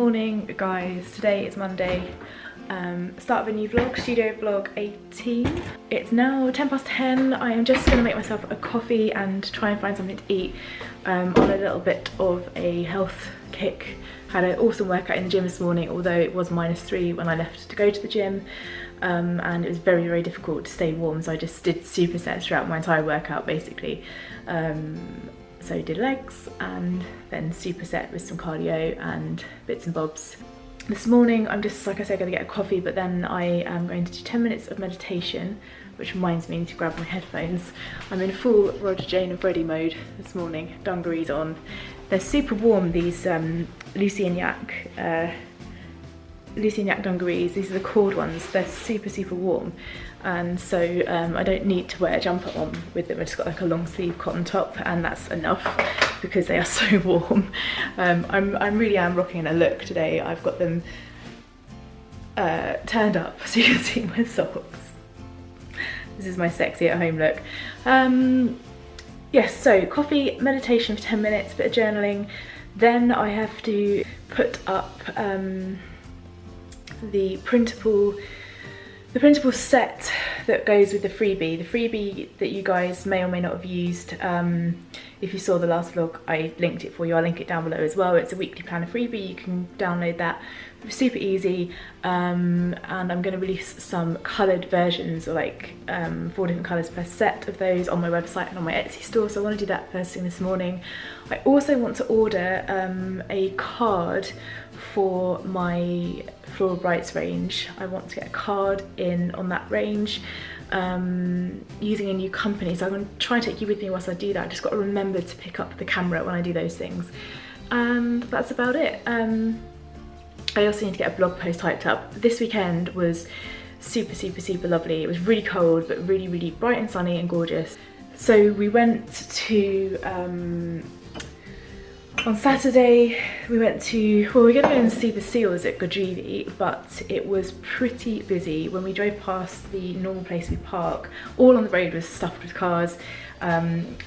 morning guys, today is Monday, start of a new vlog, studio vlog 18. It's now 10 past 10. I am just going to make myself a coffee and try and find something to eat. On a little bit of a health kick. Had an awesome workout in the gym this morning, although it was -3 when I left to go to the gym, and it was very, very difficult to stay warm, so I just did supersets throughout my entire workout basically. So did legs and then superset with some cardio and bits and bobs. This morning I'm just, like I said, going to get a coffee, but then I am going to do 10 minutes of meditation, which reminds me to grab my headphones. I'm in full Roger Jane and Freddie mode this morning, dungarees on. They're super warm, these Lucy and Yak dungarees. These are the cord ones. They're super, super warm. And so I don't need to wear a jumper on with them. I just got like a long sleeve cotton top and that's enough because they are so warm. I really am rocking a look today. I've got them turned up so you can see my socks. This is my sexy at home look. Yes, so coffee, meditation for 10 minutes, bit of journaling. Then I have to put up the printable set that goes with the freebie that you guys may or may not have used. If you saw the last vlog, I linked it for you. I'll link it down below as well. It's a weekly planner freebie. You can download that. It's super easy. And I'm going to release some coloured versions, or like 4 different colours per set of those on my website and on my Etsy store. So I want to do that first thing this morning. I also want to order a card for my Floral Brights range. I want to get a card in on that range using a new company, so I'm going to try and take you with me whilst I do that. I've just got to remember to pick up the camera when I do those things, and that's about it. I also need to get a blog post typed up. This weekend was super, super, super lovely. It was really cold but really, really bright and sunny and gorgeous. So we went to on Saturday, we were going to go and see the seals at Godrivi, but it was pretty busy. When we drove past the normal place we park, all on the road was stuffed with cars. And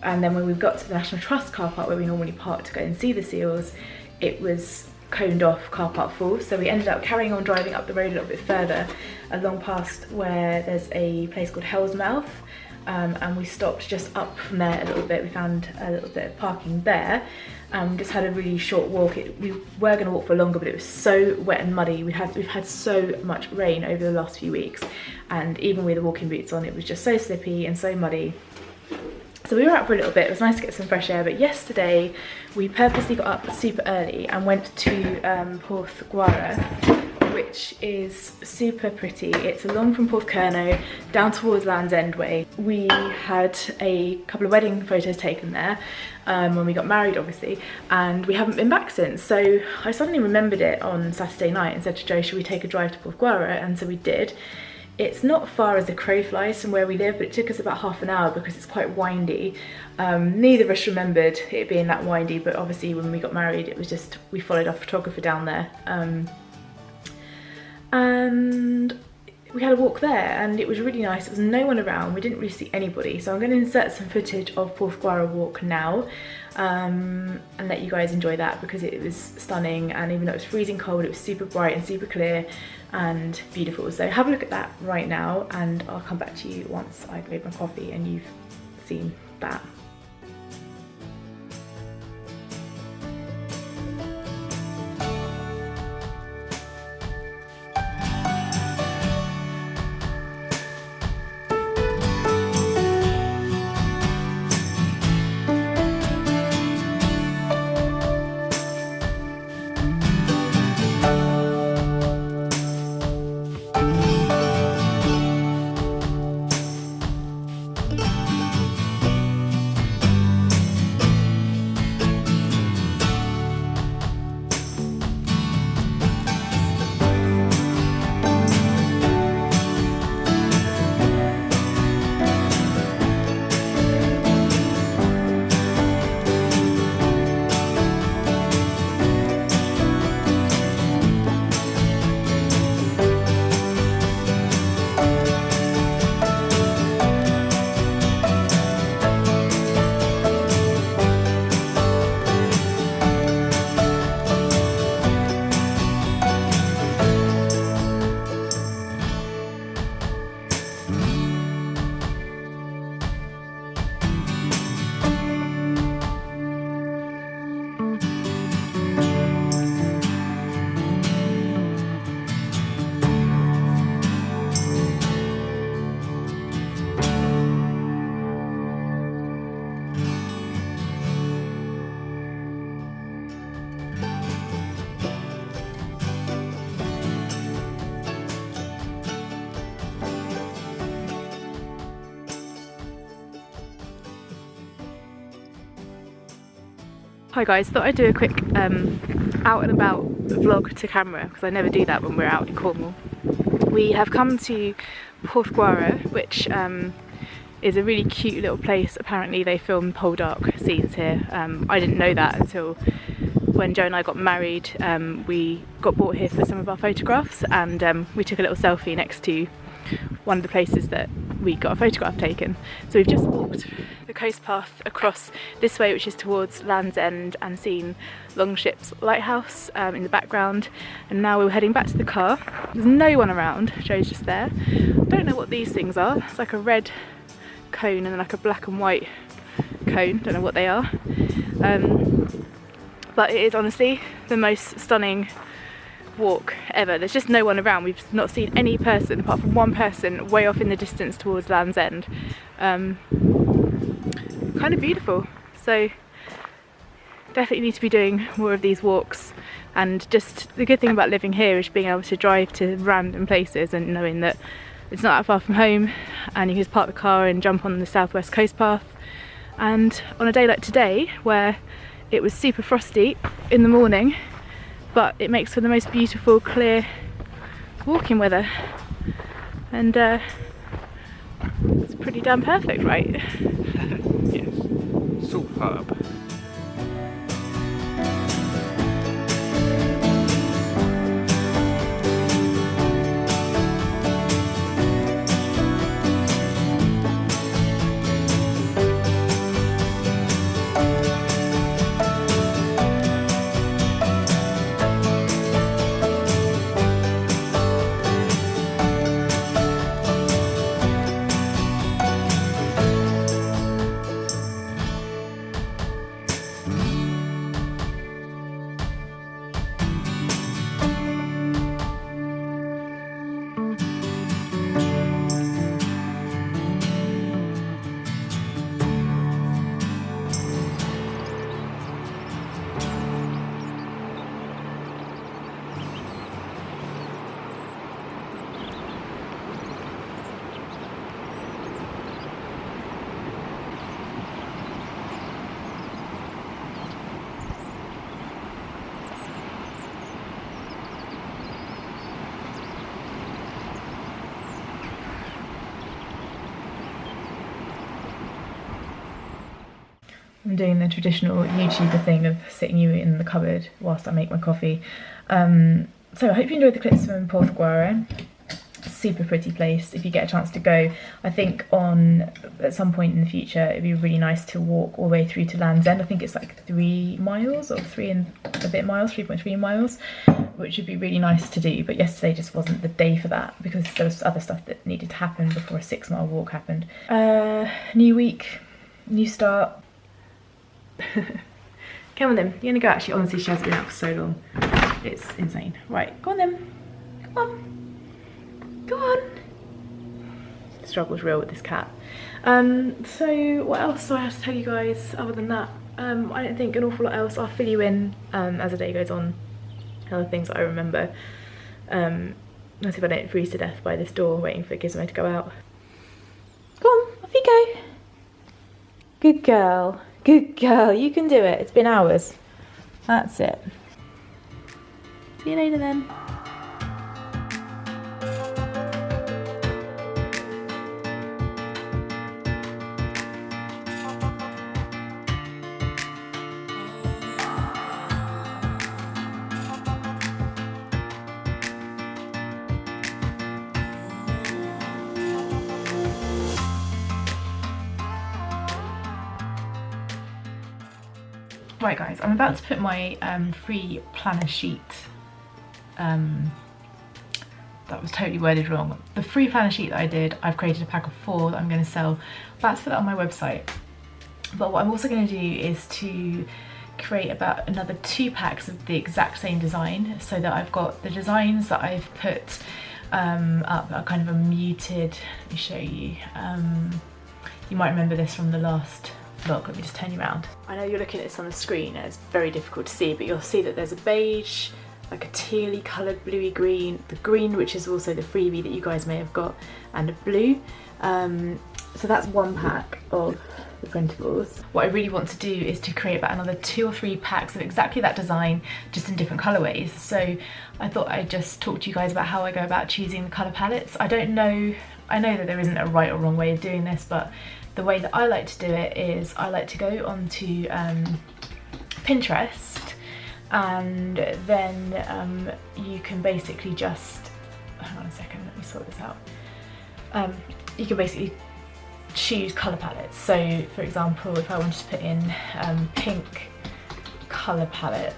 then when we got to the National Trust car park where we normally park to go and see the seals, it was coned off, car park full. So we ended up carrying on driving up the road a little bit further, along past where there's a place called Hell's Mouth. And we stopped just up from there a little bit. We found a little bit of parking there and just had a really short walk. We were going to walk for longer, but it was so wet and muddy. We've had so much rain over the last few weeks, and even with the walking boots on, it was just so slippy and so muddy. So we were out for a little bit. It was nice to get some fresh air, but yesterday we purposely got up super early and went to Porthguara, which is super pretty. It's along from Porthcurno down towards Land's End way. We had a couple of wedding photos taken there when we got married, obviously, and we haven't been back since. So I suddenly remembered it on Saturday night and said to Joe, should we take a drive to Porthguara? And so we did. It's not far as the crow flies from where we live, but it took us about half an hour because it's quite windy. Neither of us remembered it being that windy, but obviously when we got married, it was just, we followed our photographer down there. And we had a walk there and it was really nice. There was no one around, we didn't really see anybody. So I'm going to insert some footage of Porthguara walk now and let you guys enjoy that, because it was stunning, and even though it was freezing cold, it was super bright and super clear and beautiful. So have a look at that right now and I'll come back to you once I've made my coffee and you've seen that. Hi guys, thought I'd do a quick out and about vlog to camera because I never do that when we're out in Cornwall. We have come to Porthgwara, which is a really cute little place. Apparently they film pole dark scenes here. I didn't know that until when Joe and I got married. We got brought here for some of our photographs, and we took a little selfie next to one of the places that we got a photograph taken. So we've just walked the coast path across this way, which is towards Land's End, and seen Longship's lighthouse in the background, and now we're heading back to the car. There's no one around, Joe's just there. Don't know what these things are. It's like a red cone and then like a black and white cone, don't know what they are, but it is honestly the most stunning walk ever. There's just no one around. We've not seen any person apart from one person way off in the distance towards Land's End. Kind of beautiful, so definitely need to be doing more of these walks. And just the good thing about living here is being able to drive to random places and knowing that it's not that far from home, and you can just park the car and jump on the southwest coast path. And on a day like today, where it was super frosty in the morning, but it makes for the most beautiful, clear walking weather, and it's pretty damn perfect, right? Yes, superb. I'm doing the traditional YouTuber thing of sitting you in the cupboard whilst I make my coffee. So I hope you enjoyed the clips from Porthgwara. Super pretty place if you get a chance to go. I think at some point in the future it'd be really nice to walk all the way through to Land's End. I think it's like 3 miles or 3 and a bit miles, 3.3 miles, which would be really nice to do. But yesterday just wasn't the day for that because there was other stuff that needed to happen before a 6-mile walk happened. New week, new start. Come on then, you're gonna go. Actually, honestly, she hasn't been out for so long. It's insane. Right, go on then. Come on. Go on. The struggle's real with this cat. So what else do I have to tell you guys other than that? I don't think an awful lot else. I'll fill you in as the day goes on. Other things that I remember. Let's see if I don't freeze to death by this door waiting for Gizmo to go out. Go on, off you go. Good girl. Good girl, you can do it. It's been hours. That's it. See you later then. Right guys, I'm about to put my free planner sheet, that was totally worded wrong. The free planner sheet that I did, I've created a pack of 4 that I'm going to sell. I'm about to put that on my website. But what I'm also going to do is to create about another 2 packs of the exact same design, so that I've got the designs that I've put up are kind of a muted, let me show you. You might remember this from the last vlog. Let me just turn you around. I know you're looking at this on the screen and it's very difficult to see, but you'll see that there's a beige, like a tealy coloured bluey green, the green which is also the freebie that you guys may have got, and a blue. So that's 1 pack of the printables. What I really want to do is to create about another 2 or 3 packs of exactly that design, just in different colourways. So I thought I'd just talk to you guys about how I go about choosing the colour palettes. I know that there isn't a right or wrong way of doing this, but the way that I like to do it is I like to go onto Pinterest, and then you can basically just, hang on a second, let me sort this out. You can basically choose colour palettes. So for example, if I wanted to put in pink colour palette,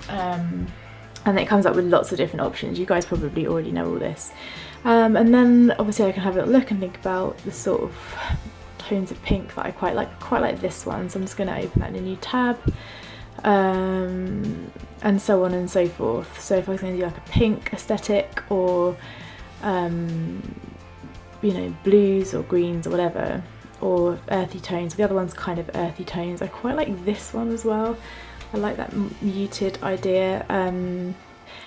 and it comes up with lots of different options. You guys probably already know all this. And then obviously I can have a little look and think about the sort of tones of pink that I quite like this one. So I'm just going to open that in a new tab, and so on and so forth. So if I was going to do like a pink aesthetic, or you know, blues or greens or whatever, or earthy tones. The other one's kind of earthy tones. I quite like this one as well. I like that muted idea.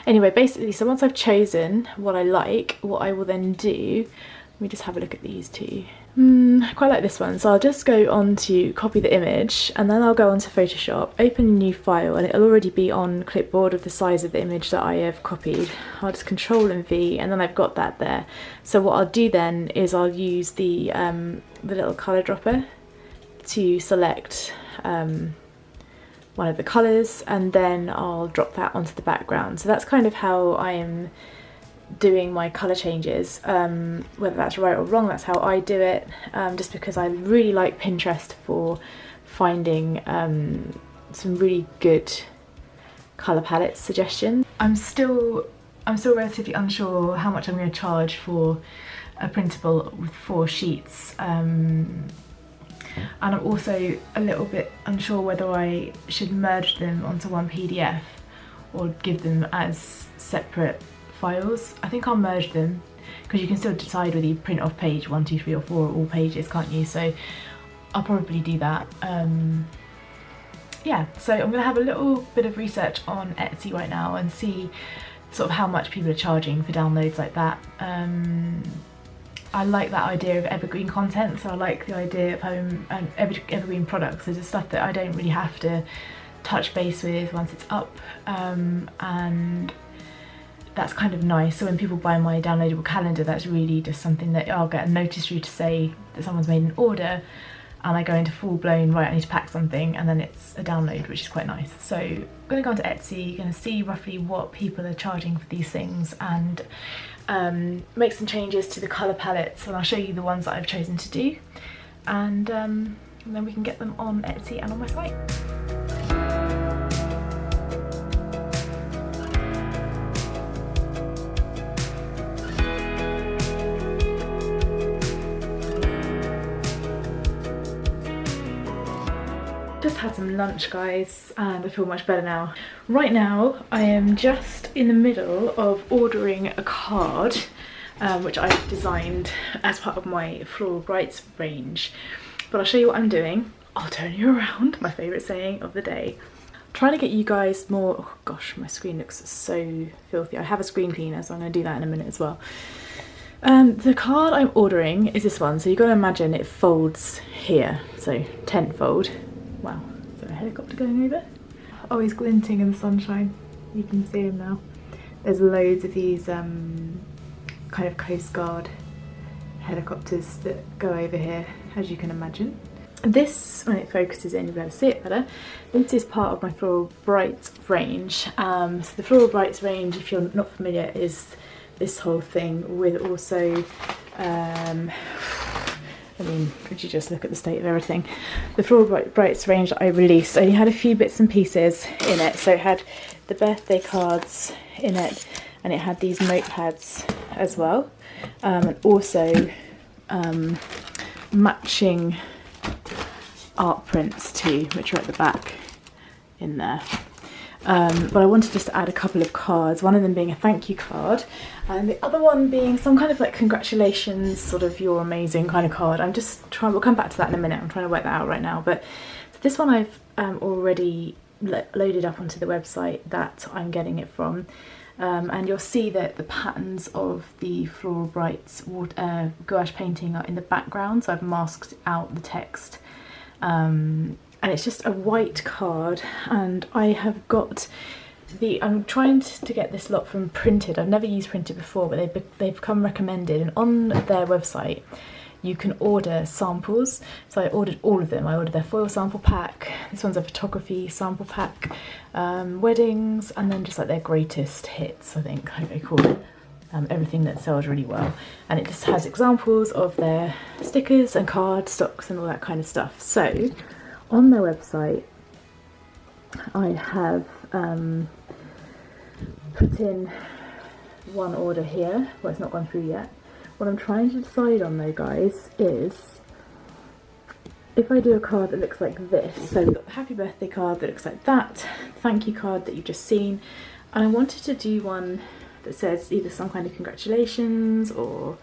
Anyway, basically, so once I've chosen what I like, what I will then do, let me just have a look at these two. I quite like this one, so I'll just go on to copy the image, and then I'll go onto Photoshop, open a new file, and it'll already be on clipboard of the size of the image that I have copied. I'll just Control and V, and then I've got that there. So what I'll do then is I'll use the little colour dropper to select one of the colours, and then I'll drop that onto the background. So that's kind of how I am doing my colour changes. Whether that's right or wrong, that's how I do it, just because I really like Pinterest for finding some really good colour palette suggestions. I'm still relatively unsure how much I'm going to charge for a printable with 4 sheets, and I'm also a little bit unsure whether I should merge them onto one PDF or give them as separate files. I think I'll merge them, because you can still decide whether you print off page 1, 2, 3 or 4 or all pages, can't you? So I'll probably do that. Yeah, so I'm going to have a little bit of research on Etsy right now and see sort of how much people are charging for downloads like that. I like that idea of evergreen content, so I like the idea of having evergreen products. So just stuff that I don't really have to touch base with once it's up, and that's kind of nice. So when people buy my downloadable calendar, that's really just something that I'll get a notice through to say that someone's made an order, and I go into full blown, right, I need to pack something, and then it's a download, which is quite nice. So I'm going to go onto Etsy, going to see roughly what people are charging for these things, and make some changes to the colour palettes, and I'll show you the ones that I've chosen to do, and then we can get them on Etsy and on my site. Just had some lunch, guys, and I feel much better now. Right now I am just in the middle of ordering a card, which I've designed as part of my Floral Brights range, but I'll show you what I'm doing. I'll turn you around, my favourite saying of the day. I'm trying to get you guys more, oh gosh, my screen looks so filthy. I have a screen cleaner, so I'm going to do that in a minute as well. The card I'm ordering is this one, so you've got to imagine it folds here, so tent fold. Wow, is there a helicopter going over? Oh, he's glinting in the sunshine. You can see him now. There's loads of these kind of Coast Guard helicopters that go over here, as you can imagine. This, when it focuses in, you'll be able to see it better. This is part of my Floral Brights range. So the Floral Brights range, if you're not familiar, is this whole thing with also I mean, could you just look at the state of everything? The Floral Brights range that I released only had a few bits and pieces in it. So it had the birthday cards in it, and it had these notepads as well, and also matching art prints too, which are at the back in there. But I wanted just to add a couple of cards, one of them being a thank you card, and the other one being some kind of like congratulations, sort of you're amazing kind of card. I'm just trying, we'll come back to that in a minute, I'm trying to work that out right now. But this one I've already loaded up onto the website that I'm getting it from, and you'll see that the patterns of the Floral Brights gouache painting are in the background, so I've masked out the text and it's just a white card, and I have got I'm trying to get this lot from Printed. I've never used Printed before, but they've become recommended, and on their website you can order samples. So I ordered all of them. I ordered their foil sample pack, this one's a photography sample pack, weddings, and then just like their greatest hits, I think they call it. Everything that sells really well, and it just has examples of their stickers and card stocks and all that kind of stuff. So on their website I have put in one order here. Well, it's not gone through yet. What I'm trying to decide on though, guys, is if I do a card that looks like this. So we've got the happy birthday card that looks like that, thank you card that you've just seen, and I wanted to do one that says either some kind of congratulations or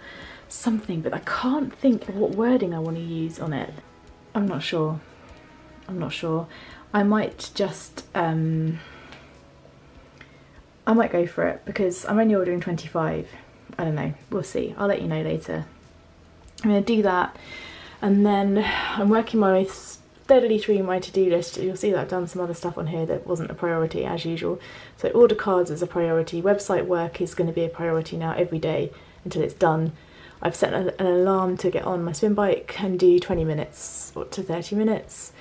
something, but I can't think of what wording I want to use on it. I'm not sure. I might just I might go for it because I'm only ordering 25. I don't know, we'll see. I'll let you know later. I'm going to do that, and then I'm working my way steadily through my to-do list. You'll see that I've done some other stuff on here that wasn't a priority as usual. So order cards is a priority, website work is going to be a priority now every day until it's done. I've set an alarm to get on my swim bike and do 20 minutes or to 30 minutes.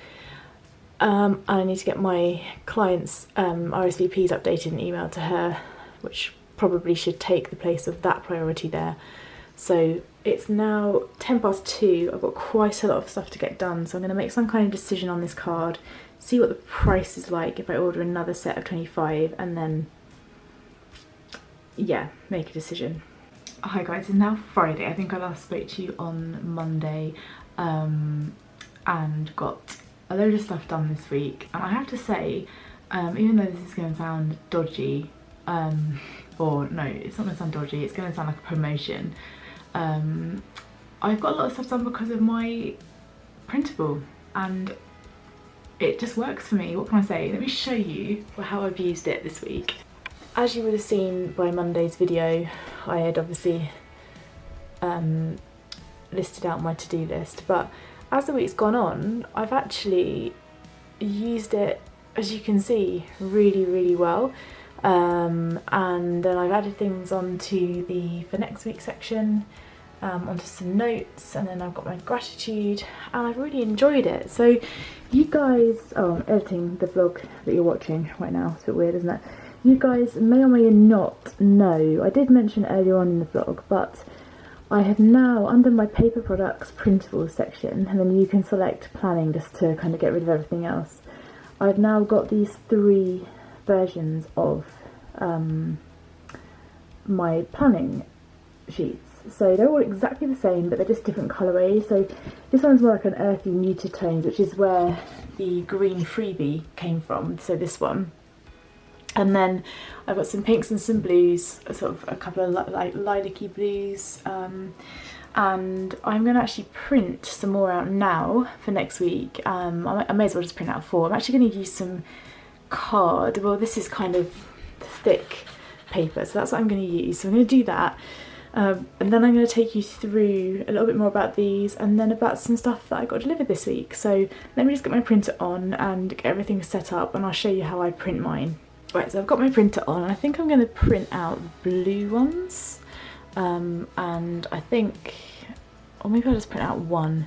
And I need to get my client's RSVPs updated and emailed to her, which probably should take the place of that priority there. So it's now 2:10. I've got quite a lot of stuff to get done, so I'm going to make some kind of decision on this card, see what the price is like if I order another set of 25, and then yeah, make a decision. Hi guys, it's now Friday. I think I last spoke to you on Monday and got a load of stuff done this week, and I have to say, even though this is going to sound dodgy, or no, it's not going to sound dodgy, it's going to sound like a promotion, I've got a lot of stuff done because of my printable, and it just works for me. What can I say? Let me show you how I've used it this week. As you would have seen by Monday's video, I had obviously listed out my to-do list, but as the week's gone on, I've actually used it, as you can see, really well. And then I've added things onto the for next week section, onto some notes, and then I've got my gratitude, and I've really enjoyed it. So you guys, oh, I'm editing the vlog that you're watching right now, it's a bit weird, isn't it? You guys may or may not know, I did mention earlier on in the vlog, but I have now, under my paper products printables section, and then you can select planning just to kind of get rid of everything else, I've now got these 3 versions of my planning sheets. So they're all exactly the same, but they're just different colourways. So this one's more like an earthy muted tones, which is where the green freebie came from, so this one. And then I've got some pinks and some blues, sort of a couple of like lilac-y blues, and I'm going to actually print some more out now for next week. I may as well just print out 4. I'm actually going to use some card. Well, this is kind of thick paper, so that's what I'm going to use. So I'm going to do that, and then I'm going to take you through a little bit more about these, and then about some stuff that I got delivered this week. So let me just get my printer on and get everything set up, and I'll show you how I print mine. Right, so I've got my printer on, and I think I'm going to print out blue ones, and I think, or maybe I'll just print out 1.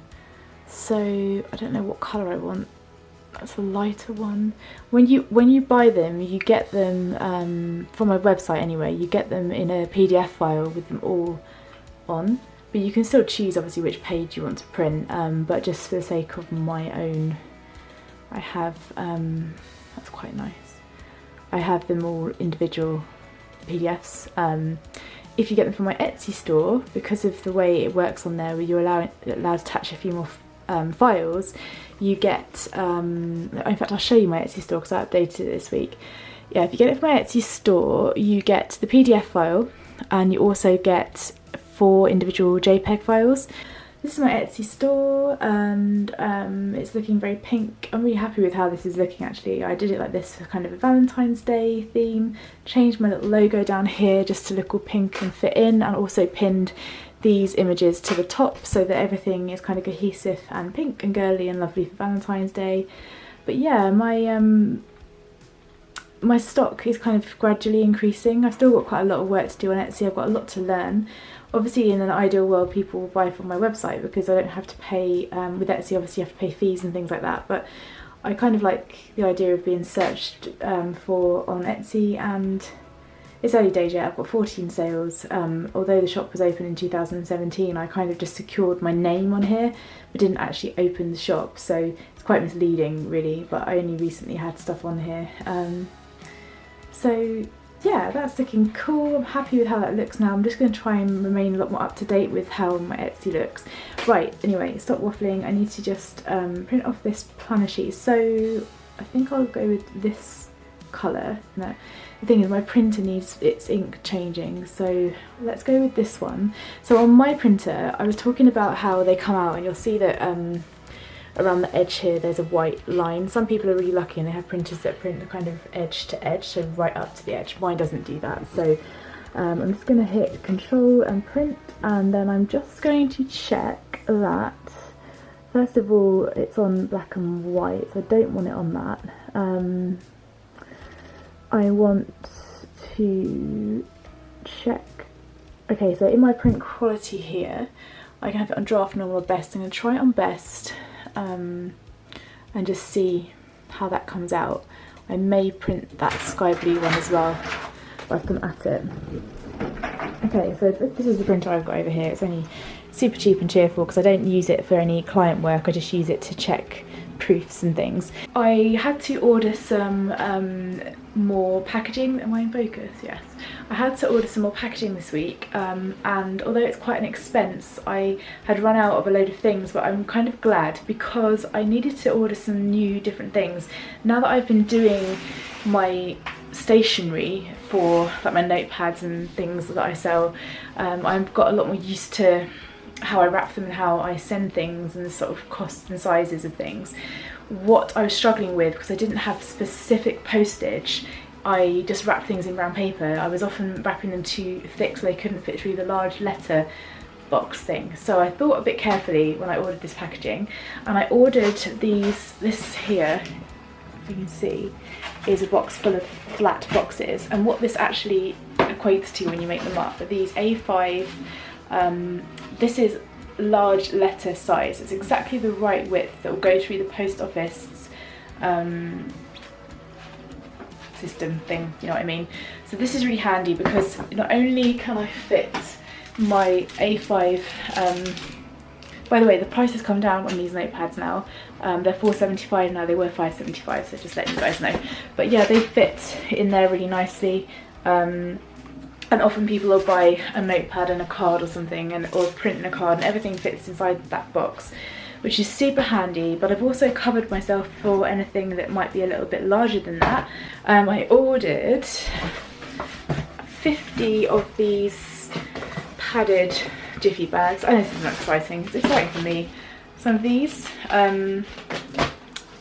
So I don't know what colour I want. That's a lighter one. When you buy them, you get them from my website anyway. You get them in a PDF file with them all on, but you can still choose obviously which page you want to print. But just for the sake of my own, I have that's quite nice. I have them all individual PDFs. If you get them from my Etsy store, because of the way it works on there, where you're allowed to attach a few more files, you get, in fact I'll show you my Etsy store because I updated it this week. Yeah, if you get it from my Etsy store, you get the PDF file, and you also get 4 individual JPEG files. This is my Etsy store, and it's looking very pink. I'm really happy with how this is looking actually. I did it like this for kind of a Valentine's Day theme, changed my little logo down here just to look all pink and fit in, and also pinned these images to the top so that everything is kind of cohesive and pink and girly and lovely for Valentine's Day. But yeah, my stock is kind of gradually increasing. I've still got quite a lot of work to do on Etsy. I've got a lot to learn. Obviously in an ideal world people will buy from my website because I don't have to pay, with Etsy obviously you have to pay fees and things like that, but I kind of like the idea of being searched for on Etsy, and it's early days yet. I've got 14 sales. Although the shop was open in 2017, I kind of just secured my name on here but didn't actually open the shop, so it's quite misleading really, but I only recently had stuff on here. So yeah, that's looking cool. I'm happy with how that looks now. I'm just going to try and remain a lot more up to date with how my Etsy looks. Right, anyway, stop waffling. I need to just print off this planner sheet. So I think I'll go with this colour. No, the thing is my printer needs its ink changing, so let's go with this one. So on my printer, I was talking about how they come out, and you'll see that around the edge here there's a white line. Some people are really lucky and they have printers that print kind of edge to edge, so right up to the edge. Mine doesn't do that, so I'm just going to hit Control and print, and then I'm just going to check that first of all it's on black and white, so I don't want it on that. I want to check, okay, so in my print quality here I can have it on draft, normal or best. I'm going to try it on best and just see how that comes out. I may print that sky blue one as well whilst I'm at it. Okay, so this is the printer I've got over here. It's only super cheap and cheerful because I don't use it for any client work, I just use it to check proofs and things. I had to order some more packaging. Am I in focus? Yes. I had to order some more packaging this week, and although it's quite an expense, I had run out of a load of things, but I'm kind of glad because I needed to order some new different things. Now that I've been doing my stationery for like my notepads and things that I sell, I've got a lot more used to how I wrap them and how I send things and the sort of costs and sizes of things. What I was struggling with, because I didn't have specific postage, I just wrapped things in brown paper. I was often wrapping them too thick so they couldn't fit through the large letter box thing. So I thought a bit carefully when I ordered this packaging, and I ordered this here, if you can see, is a box full of flat boxes, and what this actually equates to when you make them up are these A5, this is large letter size. It's exactly the right width that will go through the post office system thing, you know what I mean? So this is really handy because not only can I fit my A5, by the way, the price has come down on these notepads now. They're $4.75 now, they were $5.75, so just letting you guys know. But yeah, they fit in there really nicely. And often people will buy a notepad and a card or something, or print in a card, and everything fits inside that box, which is super handy. But I've also covered myself for anything that might be a little bit larger than that. I ordered 50 of these padded jiffy bags. I know this is not exciting, it's exciting for me, some of these,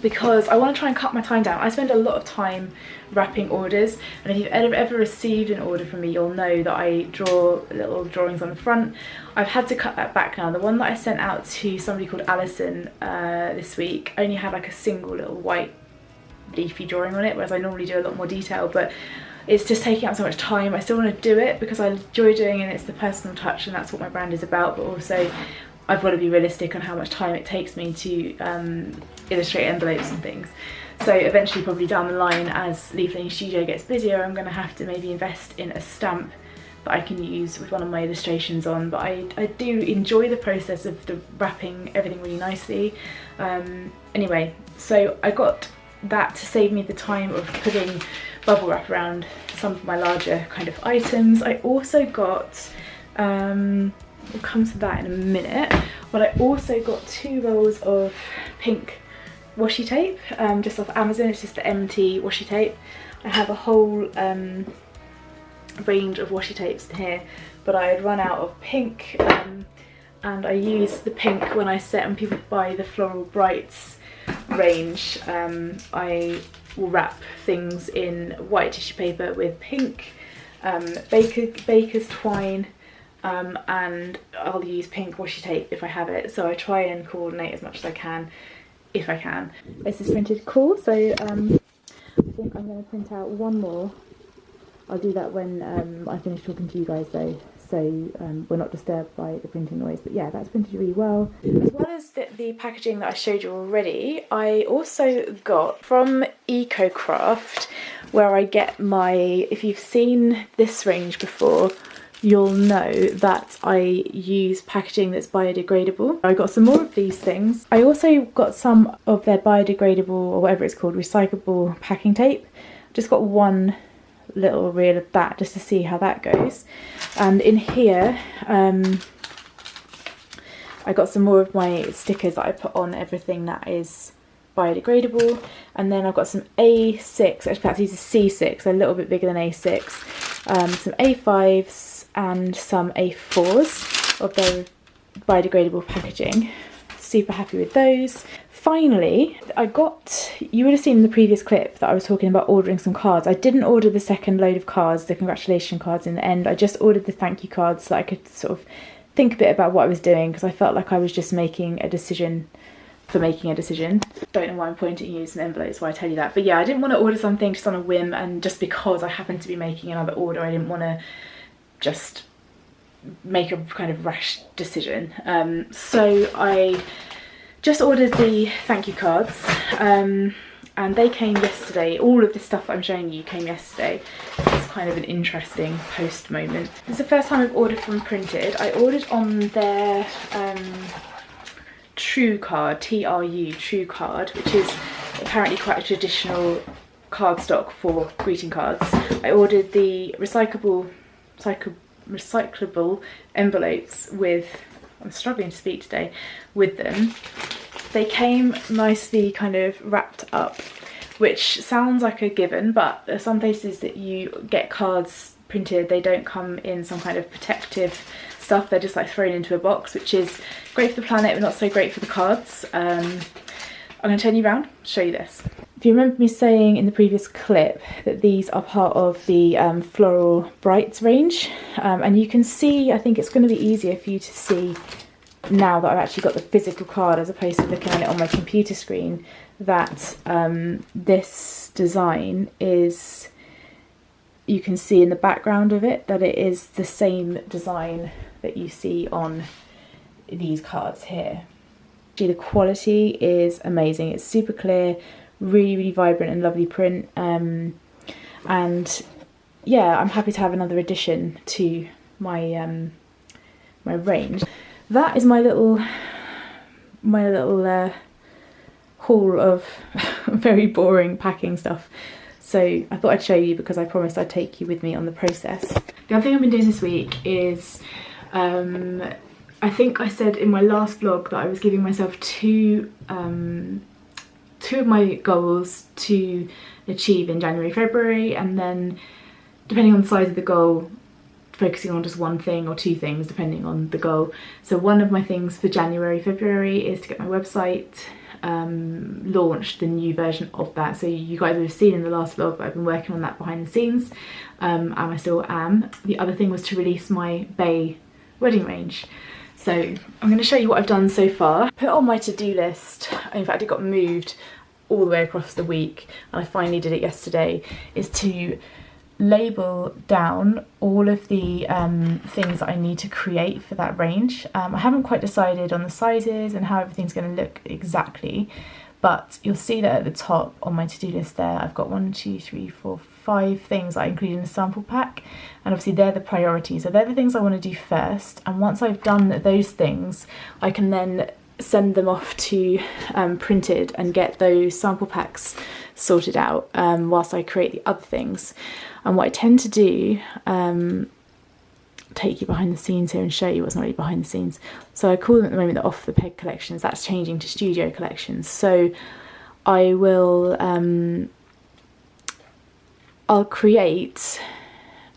because I want to try and cut my time down. I spend a lot of time wrapping orders, and if you've ever received an order from me, you'll know that I draw little drawings on the front. I've had to cut that back now. The one that I sent out to somebody called Alison this week only had like a single little white leafy drawing on it, whereas I normally do a lot more detail, but it's just taking up so much time. I still want to do it because I enjoy doing it and it's the personal touch, and that's what my brand is about, but also I've got to be realistic on how much time it takes me to illustrate envelopes and things. So eventually, probably down the line, as Leafletting Studio gets busier, I'm going to have to maybe invest in a stamp that I can use with one of my illustrations on. But I do enjoy the process of the wrapping everything really nicely. Anyway, so I got that to save me the time of putting bubble wrap around some of my larger kind of items. I also got, we'll come to that in a minute, but I also got 2 rolls of pink washi tape, just off Amazon. It's just the MT washi tape. I have a whole range of washi tapes here, but I had run out of pink, and I use the pink when I set, and people buy the Floral Brights range. I will wrap things in white tissue paper with pink, baker's twine, and I'll use pink washi tape if I have it, so I try and coordinate as much as I can if I can. This is printed cool, so I think I'm going to print out one more. I'll do that when I finish talking to you guys though, so we're not disturbed by the printing noise. But yeah, that's printed really well. As well as the packaging that I showed you already, I also got from EcoCraft, where I get my, if you've seen this range before, you'll know that I use packaging that's biodegradable. I got some more of these things. I also got some of their biodegradable, or whatever it's called, recyclable packing tape. Just got one little reel of that just to see how that goes. And in here I got some more of my stickers that I put on everything that is biodegradable, and then I've got some A6, in fact these are C6, a little bit bigger than A6, some A5s and some A4s of their biodegradable packaging. Super happy with those. Finally, I got, you would have seen in the previous clip that I was talking about ordering some cards. I didn't order the second load of cards, the congratulation cards in the end. I just ordered the thank you cards so that I could sort of think a bit about what I was doing, because I felt like I was just making a decision for making a decision. Don't know why I'm pointing you some envelopes while I tell you that. But yeah, I didn't want to order something just on a whim, and just because I happened to be making another order, I didn't want to just make a kind of rash decision. So I just ordered the thank you cards, and they came yesterday. All of this stuff that I'm showing you came yesterday. It's kind of an interesting post moment. It's the first time I've ordered from Printed. I ordered on their True card, TRU True card, which is apparently quite a traditional cardstock for greeting cards. I ordered the recyclable envelopes with, I'm struggling to speak today, with them. They came nicely kind of wrapped up, which sounds like a given, but there are some places that you get cards printed, they don't come in some kind of protective stuff, they're just like thrown into a box, which is great for the planet but not so great for the cards. I'm going to turn you around, show you this. If you remember me saying in the previous clip that these are part of the Floral Brights range, and you can see, I think it's going to be easier for you to see now that I've actually got the physical card as opposed to looking at it on my computer screen, that this design is, you can see in the background of it that it is the same design that you see on these cards here. The quality is amazing, it's super clear, really vibrant and lovely print, and yeah, I'm happy to have another addition to my my range. That is my little haul of very boring packing stuff. So I thought I'd show you because I promised I'd take you with me on the process. The other thing I've been doing this week is, I think I said in my last vlog that I was giving myself two of my goals to achieve in January, February, and then depending on the size of the goal, focusing on just one thing or two things depending on the goal. So one of my things for January, February is to get my website launched, the new version of that. So you guys would have seen in the last vlog that I've been working on that behind the scenes, and I still am. The other thing was to release my Bay wedding range. So I'm going to show you what I've done so far. Put on my to-do list, in fact it got moved all the way across the week and I finally did it yesterday, is to label down all of the things that I need to create for that range. I haven't quite decided on the sizes and how everything's going to look exactly, but you'll see that at the top on my to-do list there I've got 1, 2, 3, 4, 5 things I include in the sample pack, and obviously they're the priorities, so they're the things I want to do first, and once I've done those things I can then send them off to Printed and get those sample packs sorted out whilst I create the other things. And what I tend to do, take you behind the scenes here and show you what's not really behind the scenes. So I call them at the moment the off the peg collections. That's changing to studio collections. So I will, I'll create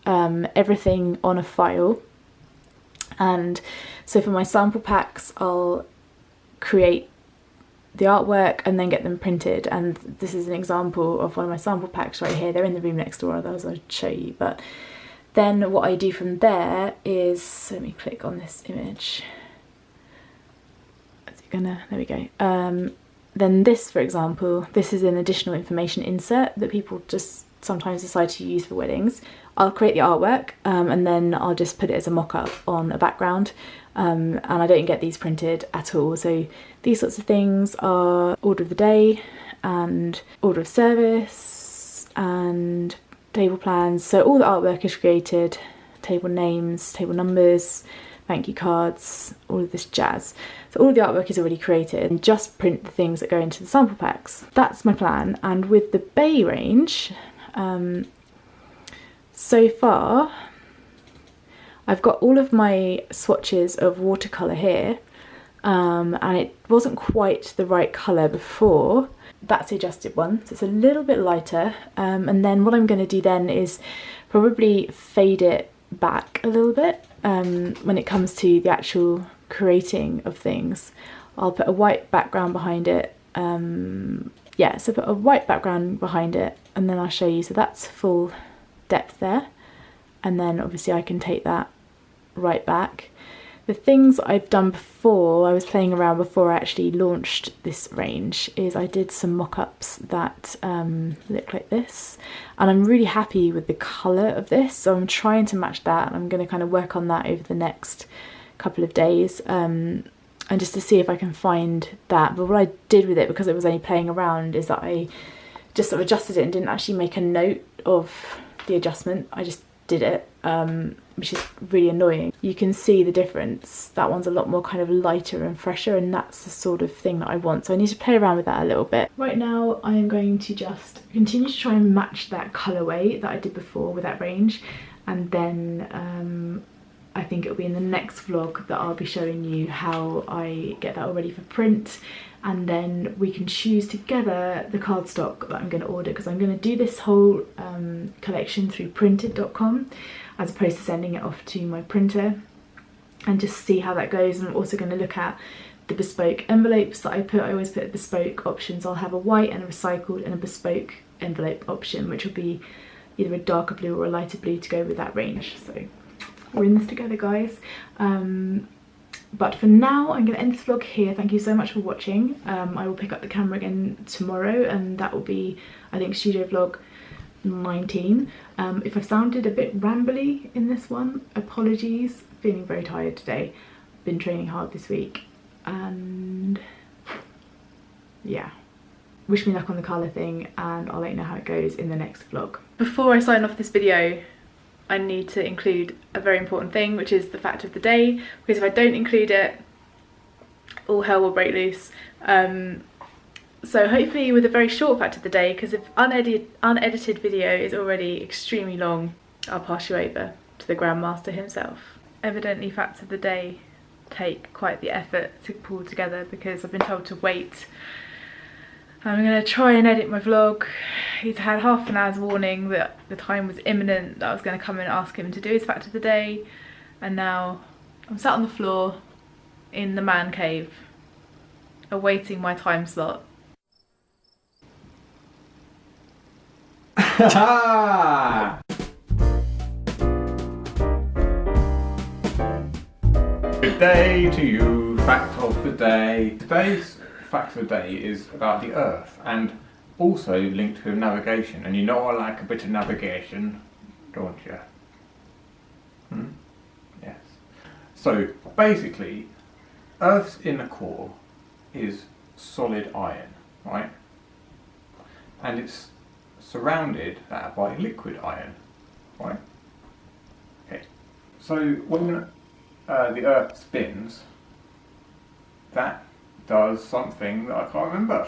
everything on a file. And so for my sample packs, I'll create the artwork and then get them printed, and this is an example of one of my sample packs right here. They're in the room next door, otherwise I'd show you, but Then what I do from there is, let me click on this image. Is it gonna, there we go. Then this, for example, this is an additional information insert that people just sometimes decide to use for weddings. I'll create the artwork and then I'll just put it as a mock-up on a background, and I don't get these printed at all. So these sorts of things are order of the day and order of service and table plans. So all the artwork is created, table names, table numbers, thank you cards, all of this jazz. So all of the artwork is already created, and just print the things that go into the sample packs. That's my plan. And with the Bay range, so far I've got all of my swatches of watercolour here, and it wasn't quite the right colour before. That's the adjusted one, so it's a little bit lighter, and then what I'm going to do then is probably fade it back a little bit when it comes to the actual creating of things. I'll put a white background behind it, yeah, so put a white background behind it, and then I'll show you. So that's full depth there, and then obviously I can take that right back. The things I've done before, I was playing around before I actually launched this range, is I did some mock-ups that look like this, and I'm really happy with the colour of this, so I'm trying to match that, and I'm going to kind of work on that over the next couple of days, and just to see if I can find that. But what I did with it, because it was only playing around, is that I just sort of adjusted it and didn't actually make a note of the adjustment. I just did it, which is really annoying. You can see the difference. That one's a lot more kind of lighter and fresher, and that's the sort of thing that I want. So I need to play around with that a little bit. Right now I am going to just continue to try and match that colourway that I did before with that range, and then I think it'll be in the next vlog that I'll be showing you how I get that all ready for print, and then we can choose together the cardstock that I'm going to order, because I'm going to do this whole collection through printed.com as opposed to sending it off to my printer, and just see how that goes. And I'm also going to look at the bespoke envelopes that I put. I always put bespoke options. I'll have a white and a recycled and a bespoke envelope option, which will be either a darker blue or a lighter blue to go with that range. So we're in this together, guys. But for now I'm going to end this vlog here. Thank you so much for watching. I will pick up the camera again tomorrow, and that will be, I think, studio vlog 19. If I sounded a bit rambly in this one, apologies. Feeling very tired today. Been training hard this week, and yeah, wish me luck on the colour thing, and I'll let you know how it goes in the next vlog. Before I sign off this video, I need to include a very important thing, which is the fact of the day, because if I don't include it, all hell will break loose. So hopefully with a very short fact of the day, because if unedited video is already extremely long, I'll pass you over to the Grandmaster himself. Evidently facts of the day take quite the effort to pull together, because I've been told to wait. I'm going to try and edit my vlog. He's had half an hour's warning that the time was imminent, that I was going to come in and ask him to do his fact of the day, and now I'm sat on the floor in the man cave awaiting my time slot. Good day to you, fact of the day. Today's fact of the day is about the Earth, and also linked to navigation. And you know I like a bit of navigation, don't you? Yes. So basically, Earth's inner core is solid iron, right? And it's surrounded by liquid iron, right? Okay. So when the Earth spins, that does something that I can't remember.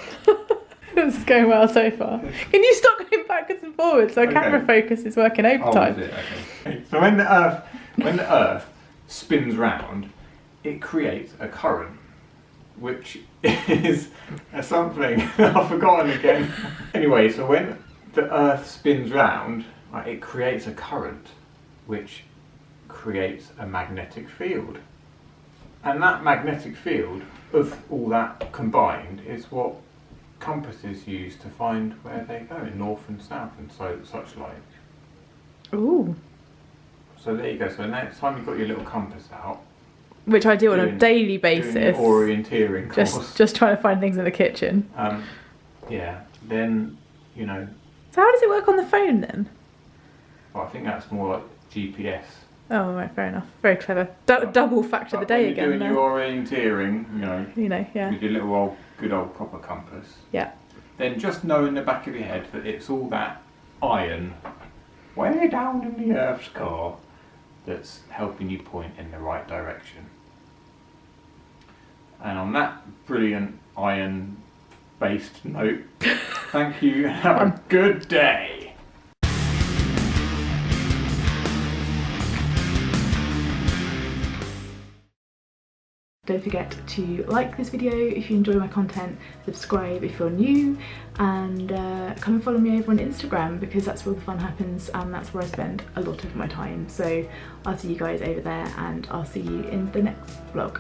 This is going well so far. Can you stop going backwards and forwards? So camera focus is working overtime. Oh, is it? Okay. So when the Earth spins round, it creates a current, which is something I've forgotten again. Anyway, so when the Earth spins round, it creates a current, which creates a magnetic field. And that magnetic field of all that combined is what compasses use to find where they go, north and south and such like. Ooh. So there you go. So next time you've got your little compass out, which I do on a daily basis. Doing your orienteering course. Just trying to find things in the kitchen. Yeah. Then, you know. So how does it work on the phone then? Well, I think that's more like GPS. Oh, right, fair enough. Very clever. Double factor the day again. When you're doing your orienteering, you know, yeah. With your little old, good old proper compass. Yeah. Then just know in the back of your head that it's all that iron way down in the Earth's core that's helping you point in the right direction. And on that brilliant iron-based note, thank you and have a good day. Don't forget to like this video if you enjoy my content, subscribe if you're new, and come and follow me over on Instagram because that's where the fun happens and that's where I spend a lot of my time. So I'll see you guys over there and I'll see you in the next vlog.